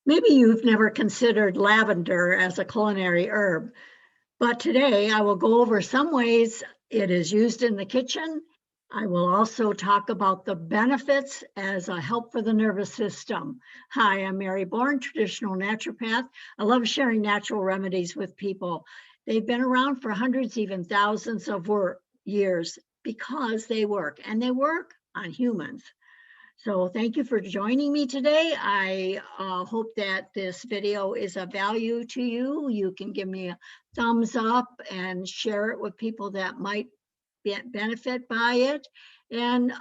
Maybe you've never considered lavender as a culinary herb, but today I will go over some ways it is used in the kitchen. I will also talk about the benefits as a help for the nervous system. Hi, I'm Mary Bourne, traditional naturopath. I love sharing natural remedies with people. They've been around for hundreds, even thousands of years because they work, and they work on humans. So thank you for joining me today. I hope that this video is of value to you. You can give me a thumbs up and share it with people that might benefit by it, and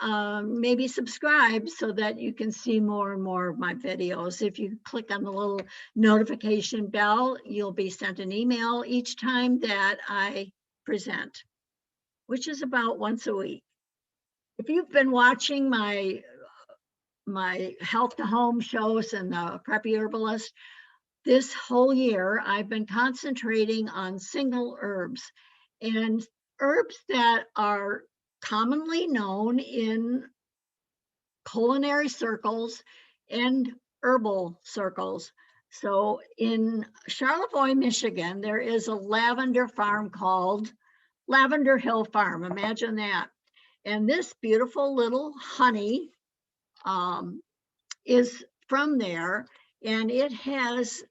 maybe subscribe so that you can see more and more of my videos. If you click on the little notification bell, you'll be sent an email each time that I present, which is about once a week. If you've been watching my health to home shows and the Preppy Herbalist, this whole year I've been concentrating on single herbs and herbs that are commonly known in culinary circles and herbal circles. So in Charlevoix, Michigan, there is a lavender farm called Lavender Hill Farm. Imagine that. And this beautiful little honey is from there, and it has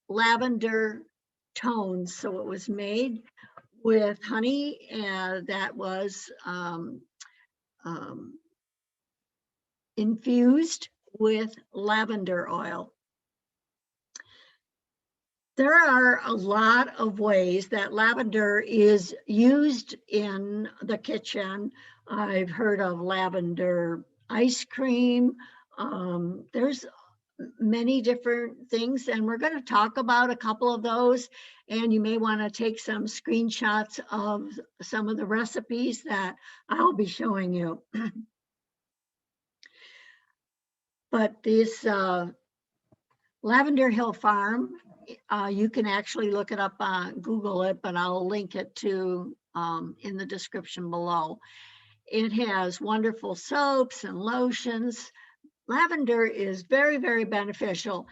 lavender tones. So it was made with honey that was infused with lavender oil. There are a lot of ways that lavender is used in the kitchen. I've heard of lavender ice cream. There's many different things, and we're going to talk about a couple of those, and you may want to take some screenshots of some of the recipes that I'll be showing you. But this Lavender Hill Farm, you can actually look it up on Google it, but I'll link it to in the description below. It has wonderful soaps and lotions. Lavender is very, very beneficial.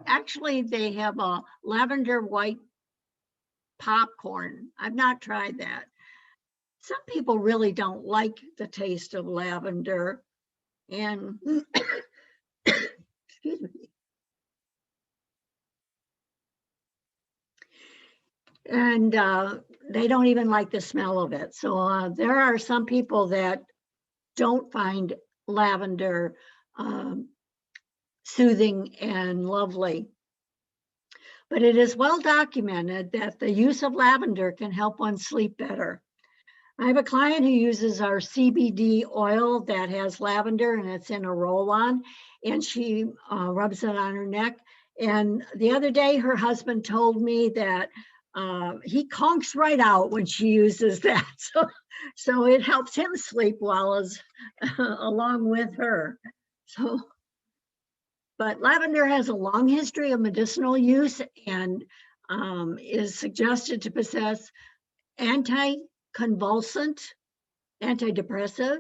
Actually, they have a lavender white popcorn. I've not tried that. Some people really don't like the taste of lavender, and excuse me. And they don't even like the smell of it. So there are some people that don't find lavender soothing and lovely. But it is well documented that the use of lavender can help one sleep better. I have a client who uses our CBD oil that has lavender, and it's in a roll-on, and she rubs it on her neck. And the other day, her husband told me that he conks right out when she uses that. So it helps him sleep well along with her. But lavender has a long history of medicinal use and is suggested to possess anticonvulsant, antidepressive,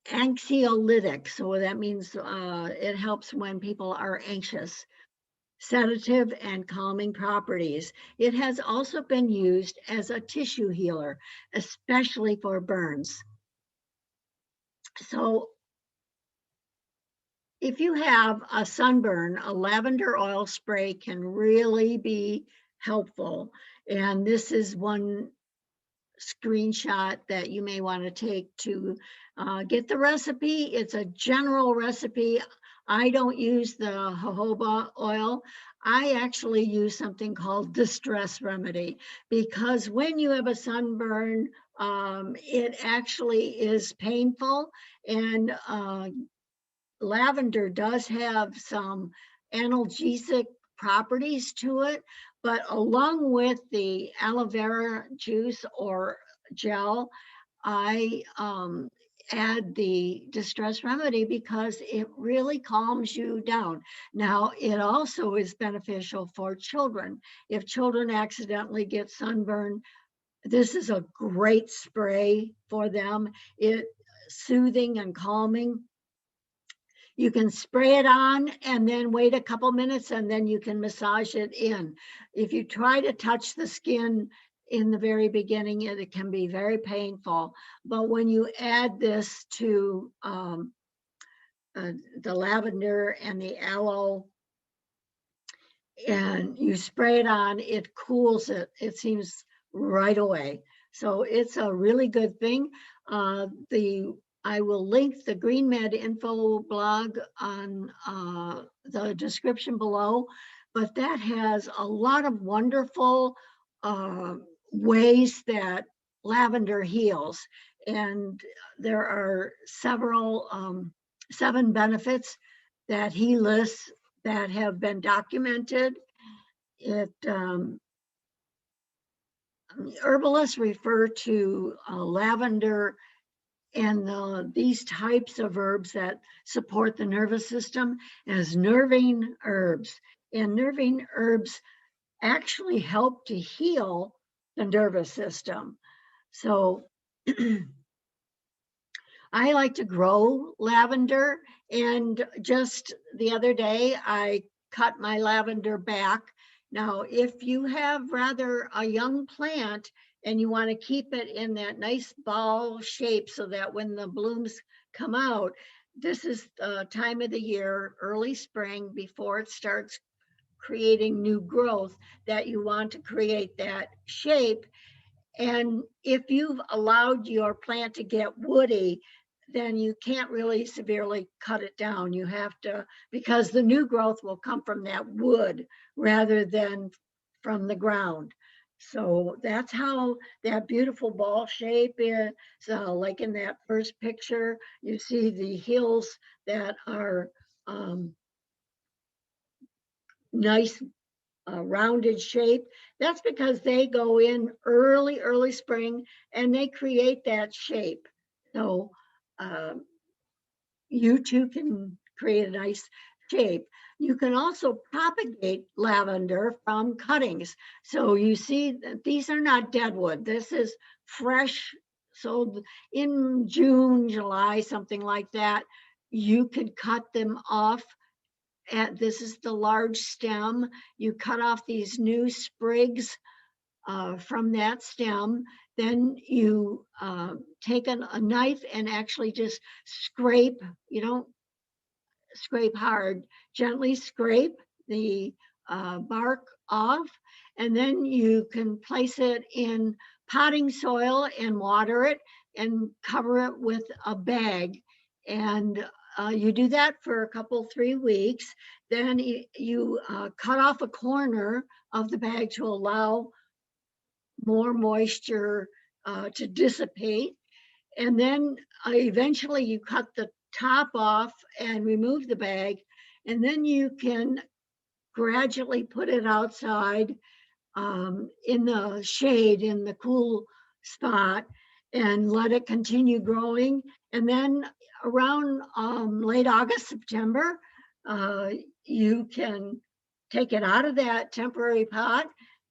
anxiolytic. So that means it helps when people are anxious. Sedative and calming properties. It has also been used as a tissue healer, especially for burns. So if you have a sunburn, a lavender oil spray can really be helpful. And this is one screenshot that you may want to take to get the recipe. It's a general recipe. I don't use the jojoba oil. I actually use something called distress remedy, because when you have a sunburn, it actually is painful, and lavender does have some analgesic properties to it, but along with the aloe vera juice or gel, I add the distress remedy because it really calms you down. Now, it also is beneficial for children. If children accidentally get sunburn, this is a great spray for them. It's soothing and calming. You can spray it on and then wait a couple minutes and then you can massage it in. If you try to touch the skin in the very beginning, it can be very painful. But when you add this to the lavender and the aloe and you spray it on, it cools it. It seems right away. So it's a really good thing. I will link the Green Med info blog on the description below, but that has a lot of wonderful ways that lavender heals. And there are seven benefits that he lists that have been documented. Herbalists refer to lavender and these types of herbs that support the nervous system as nervine herbs. And nervine herbs actually help to heal the nervous system. So I like to grow lavender, and just the other day I cut my lavender back. Now, if you have rather a young plant and you want to keep it in that nice ball shape so that when the blooms come out, this is the time of the year, early spring, before it starts creating new growth, that you want to create that shape. And if you've allowed your plant to get woody, then you can't really severely cut it down. You have to, because the new growth will come from that wood rather than from the ground. So that's how that beautiful ball shape is. So like in that first picture, you see the hills that are nice rounded shape. That's because they go in early spring and they create that shape. So you too can create a nice shape. You can also propagate lavender from cuttings. So you see that these are not deadwood. This is fresh. So in June, July, something like that, you could cut them off. And this is the large stem. You cut off these new sprigs from that stem. Then you take a knife and actually just scrape. You don't scrape hard, gently scrape the bark off. And then you can place it in potting soil and water it and cover it with a bag. And you do that for a couple, 3 weeks. Then you cut off a corner of the bag to allow more moisture to dissipate. And then eventually you cut the top off and remove the bag. And then you can gradually put it outside in the shade, in the cool spot, and let it continue growing. And then around late August, September, you can take it out of that temporary pot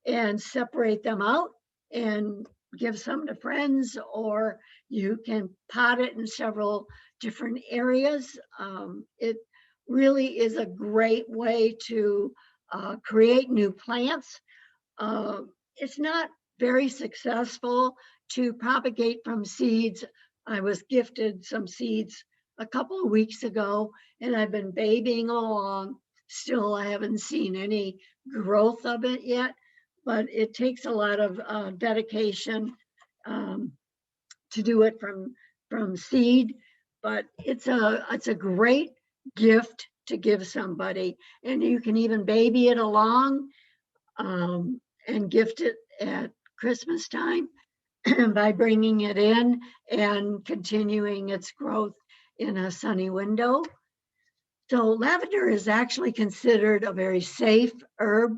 and separate them out and give some to friends, or you can pot it in several different areas. It really is a great way to create new plants. It's not very successful to propagate from seeds. I was gifted some seeds a couple of weeks ago, and I've been babying along. Still, I haven't seen any growth of it yet, but it takes a lot of dedication to do it from seed. But it's a great gift to give somebody, and you can even baby it along and gift it at Christmas time by bringing it in and continuing its growth in a sunny window. So lavender is actually considered a very safe herb.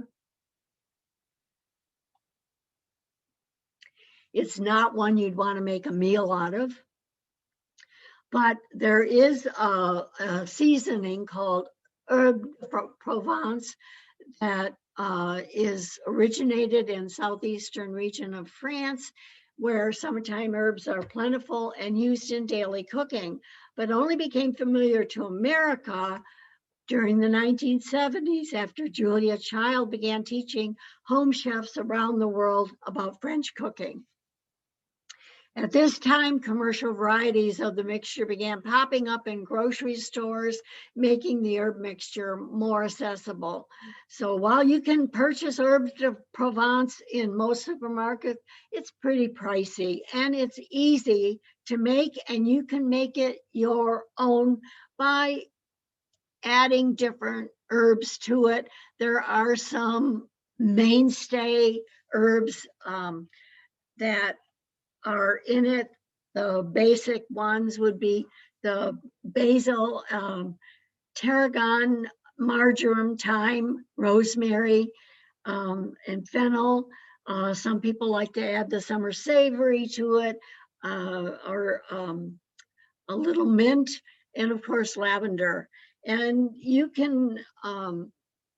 It's not one you'd want to make a meal out of. But there is a seasoning called Herb de Provence that is originated in southeastern region of France, where summertime herbs are plentiful and used in daily cooking. but only became familiar to America during the 1970s after Julia Child began teaching home chefs around the world about French cooking. At this time, commercial varieties of the mixture began popping up in grocery stores, making the herb mixture more accessible. So while you can purchase herbes de Provence in most supermarkets, it's pretty pricey and it's easy to make, and you can make it your own by adding different herbs to it. There are some mainstay herbs that are in it. The basic ones would be the basil, tarragon, marjoram, thyme, rosemary, and fennel. Some people like to add the summer savory to it, or a little mint, and of course lavender. And you can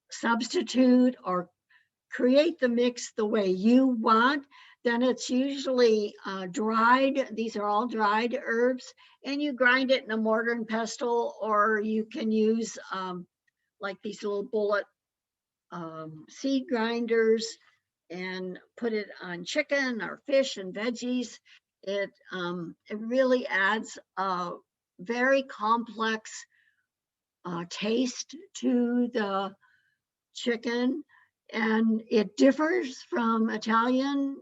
substitute or create the mix the way you want. Then it's usually dried. These are all dried herbs, and you grind it in a mortar and pestle, or you can use like these little bullet seed grinders and put it on chicken or fish and veggies. It really adds a very complex taste to the chicken, and it differs from Italian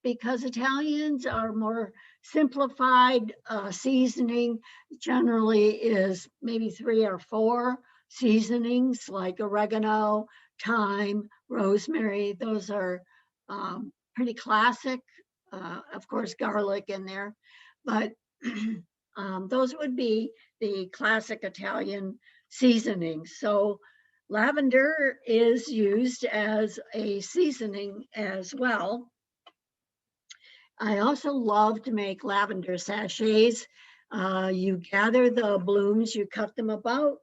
because Italians are more simplified. Seasoning generally is maybe 3 or 4 seasonings like oregano, thyme, rosemary. Those are pretty classic. Of course, garlic in there, but those would be the classic Italian seasonings. So lavender is used as a seasoning as well. I also love to make lavender sachets. You gather the blooms, you cut them about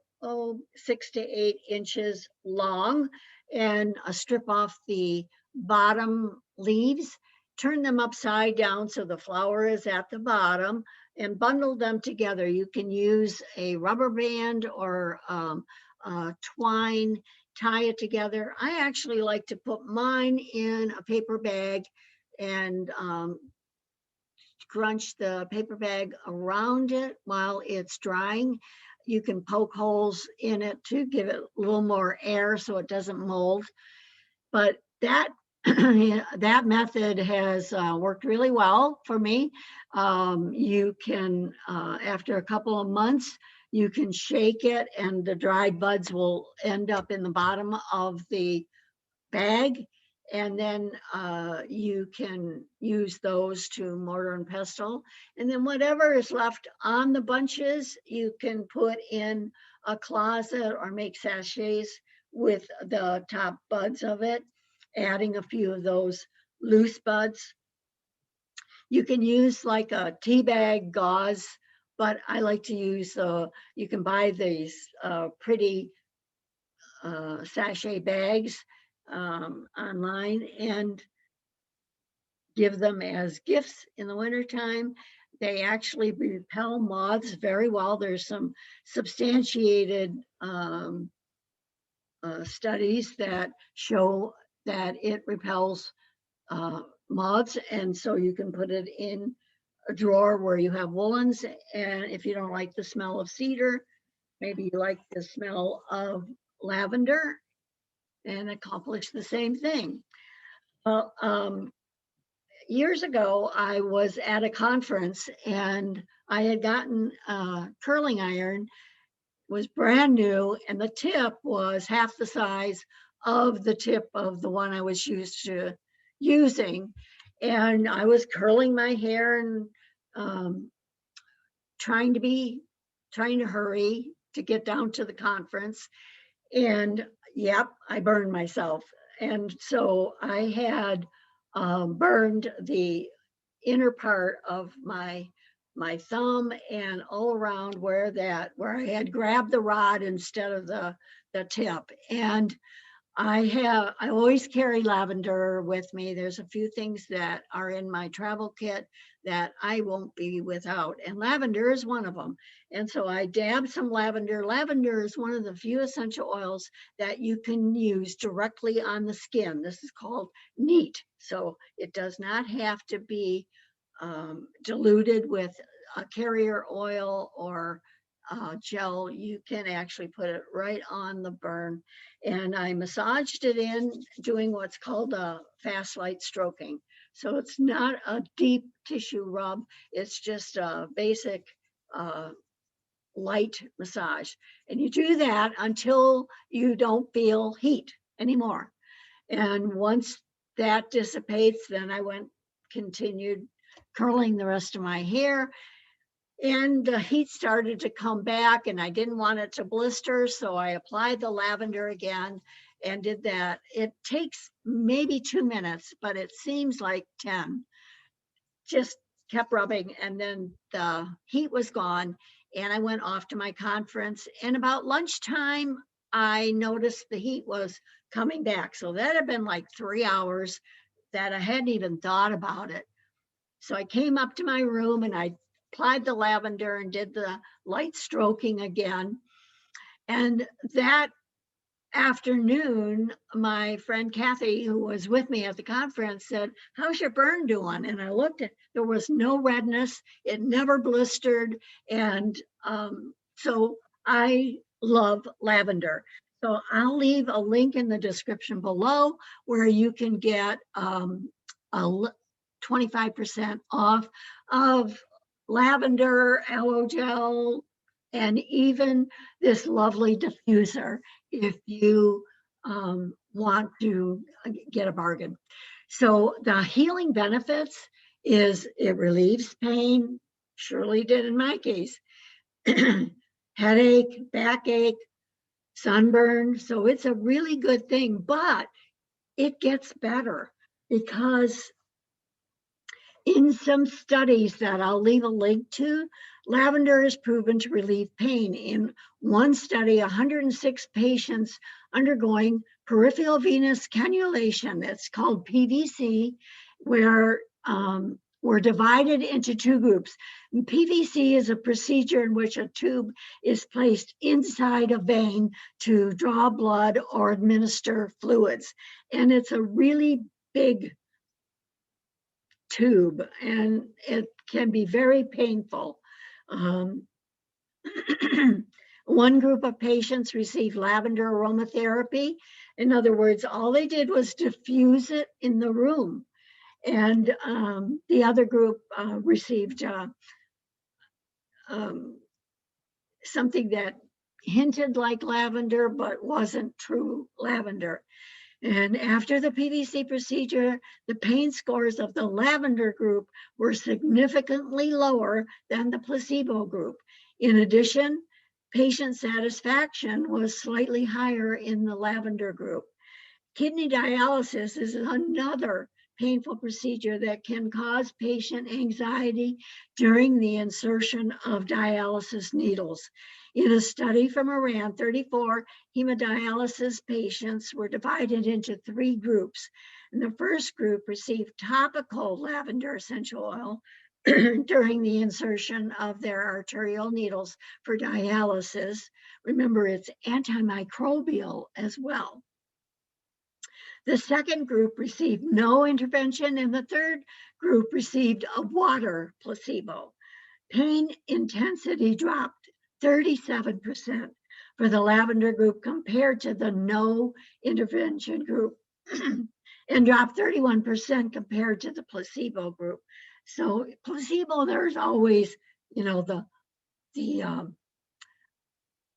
6 to 8 inches long, and strip off the bottom leaves, turn them upside down so the flower is at the bottom, and bundle them together. You can use a rubber band or twine, tie it together. I actually like to put mine in a paper bag and scrunch the paper bag around it while it's drying. You can poke holes in it to give it a little more air so it doesn't mold. But that that method has worked really well for me. You can, after a couple of months, you can shake it and the dried buds will end up in the bottom of the bag. And then you can use those to mortar and pestle. And then whatever is left on the bunches, you can put in a closet or make sachets with the top buds of it, adding a few of those loose buds. You can use like a tea bag gauze, but I like to use, you can buy these pretty sachet bags online and give them as gifts in the wintertime. They actually repel moths very well. There's some substantiated studies that show that it repels moths, and so you can put it in a drawer where you have woolens, and if you don't like the smell of cedar, maybe you like the smell of lavender, and accomplish the same thing. Well, years ago, I was at a conference and I had gotten a curling iron, was brand new, and the tip was half the size of the tip of the one I was used to using. And I was curling my hair and trying to hurry to get down to the conference. And yep, I burned myself. And so I had burned the inner part of my thumb and all around where I had grabbed the rod instead of the tip. And I always carry lavender with me. There's a few things that are in my travel kit that I won't be without, and lavender is one of them. And so I dab some lavender. Lavender is one of the few essential oils that you can use directly on the skin. This is called neat. So it does not have to be diluted with a carrier oil or gel. You can actually put it right on the burn. And I massaged it in doing what's called a fast light stroking. So it's not a deep tissue rub. It's just a basic light massage. And you do that until you don't feel heat anymore. And once that dissipates, then I continued curling the rest of my hair. And the heat started to come back and I didn't want it to blister. So I applied the lavender again and did that. It takes maybe 2 minutes, but it seems like 10. Just kept rubbing and then the heat was gone and I went off to my conference. And about lunchtime, I noticed the heat was coming back. So that had been like 3 hours that I hadn't even thought about it. So I came up to my room and I applied the lavender and did the light stroking again. And that afternoon, my friend Kathy, who was with me at the conference, said, "How's your burn doing?" And I looked at, there was no redness. It never blistered. And so I love lavender. So I'll leave a link in the description below where you can get a 25% off of lavender, aloe gel, and even this lovely diffuser if you want to get a bargain. So the healing benefits is it relieves pain, surely did in my case, headache, backache, sunburn. So it's a really good thing, but it gets better because in some studies that I'll leave a link to, lavender is proven to relieve pain. In one study, 106 patients undergoing peripheral venous cannulation, that's called PVC, were divided into 2 groups. And PVC is a procedure in which a tube is placed inside a vein to draw blood or administer fluids. And it's a really big tube and it can be very painful. One group of patients received lavender aromatherapy. In other words, all they did was diffuse it in the room. And the other group received something that hinted like lavender, but wasn't true lavender. And after the PVC procedure, the pain scores of the lavender group were significantly lower than the placebo group. In addition, patient satisfaction was slightly higher in the lavender group. Kidney dialysis is another painful procedure that can cause patient anxiety during the insertion of dialysis needles. In a study from Iran, 34 hemodialysis patients were divided into 3 groups. And the first group received topical lavender essential oil during the insertion of their arterial needles for dialysis. Remember, it's antimicrobial as well. The second group received no intervention, and the third group received a water placebo. Pain intensity dropped 37% for the lavender group compared to the no intervention group and dropped 31% compared to the placebo group. So placebo, there's always, the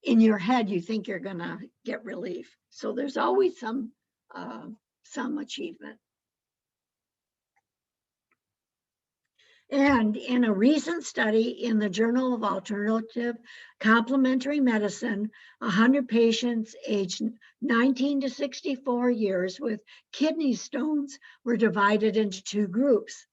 in your head, you think you're gonna get relief. So there's always some achievement. And in a recent study in the Journal of Alternative Complementary Medicine, 100 patients aged 19 to 64 years with kidney stones were divided into 2 groups.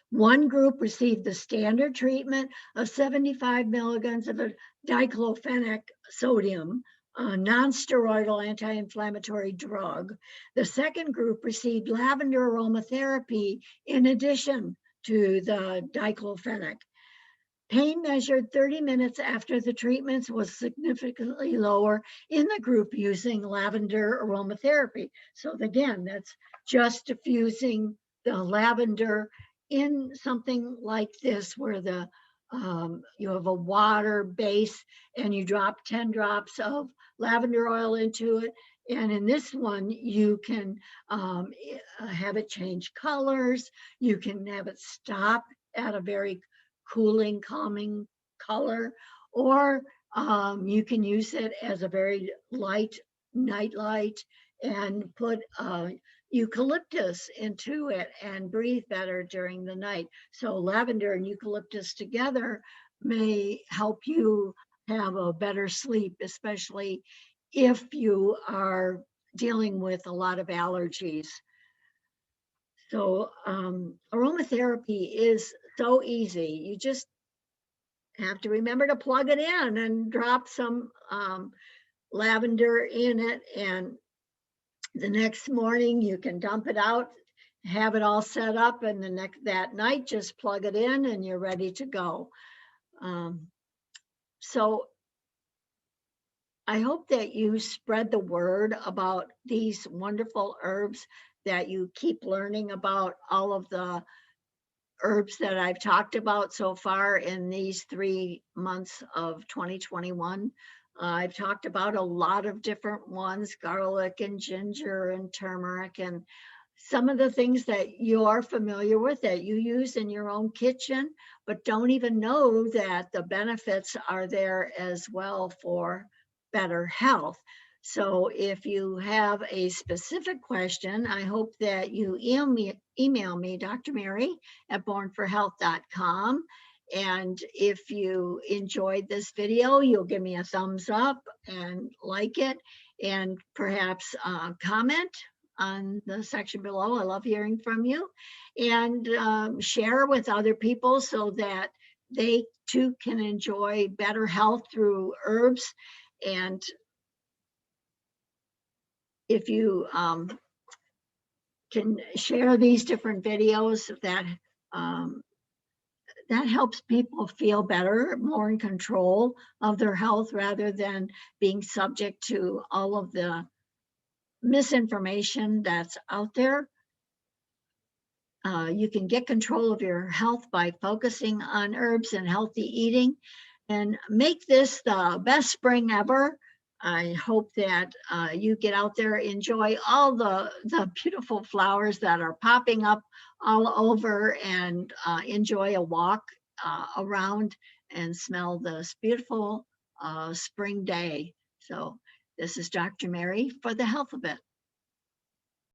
One group received the standard treatment of 75 milligrams of a diclofenac sodium, a non-steroidal anti-inflammatory drug. The second group received lavender aromatherapy in addition to the diclofenac. Pain measured 30 minutes after the treatments was significantly lower in the group using lavender aromatherapy. So again, that's just diffusing the lavender in something like this where you have a water base and you drop 10 drops of lavender oil into it. And in this one, you can have it change colors. You can have it stop at a very cooling, calming color, or you can use it as a very light night light and put eucalyptus into it and breathe better during the night. So lavender and eucalyptus together may help you have a better sleep, especially if you are dealing with a lot of allergies. So aromatherapy is so easy. You just have to remember to plug it in and drop some lavender in it. And the next morning you can dump it out, have it all set up, and that night just plug it in and you're ready to go. So I hope that you spread the word about these wonderful herbs, that you keep learning about all of the herbs that I've talked about so far in these 3 months of 2021. I've talked about a lot of different ones, garlic and ginger and turmeric, and some of the things that you're familiar with that you use in your own kitchen, but don't even know that the benefits are there as well for better health. So if you have a specific question, I hope that you email me, Dr. Mary at bornforhealth.com. And if you enjoyed this video, you'll give me a thumbs up and like it, and perhaps comment on the section below. I love hearing from you, and share with other people so that they too can enjoy better health through herbs. And if you can share these different videos, that helps people feel better, more in control of their health rather than being subject to all of the misinformation that's out there. You can get control of your health by focusing on herbs and healthy eating, and make this the best spring ever. I hope that you get out there, enjoy all the beautiful flowers that are popping up all over, and enjoy a walk around and smell this beautiful spring day. So this is Dr. Mary for the Health of It.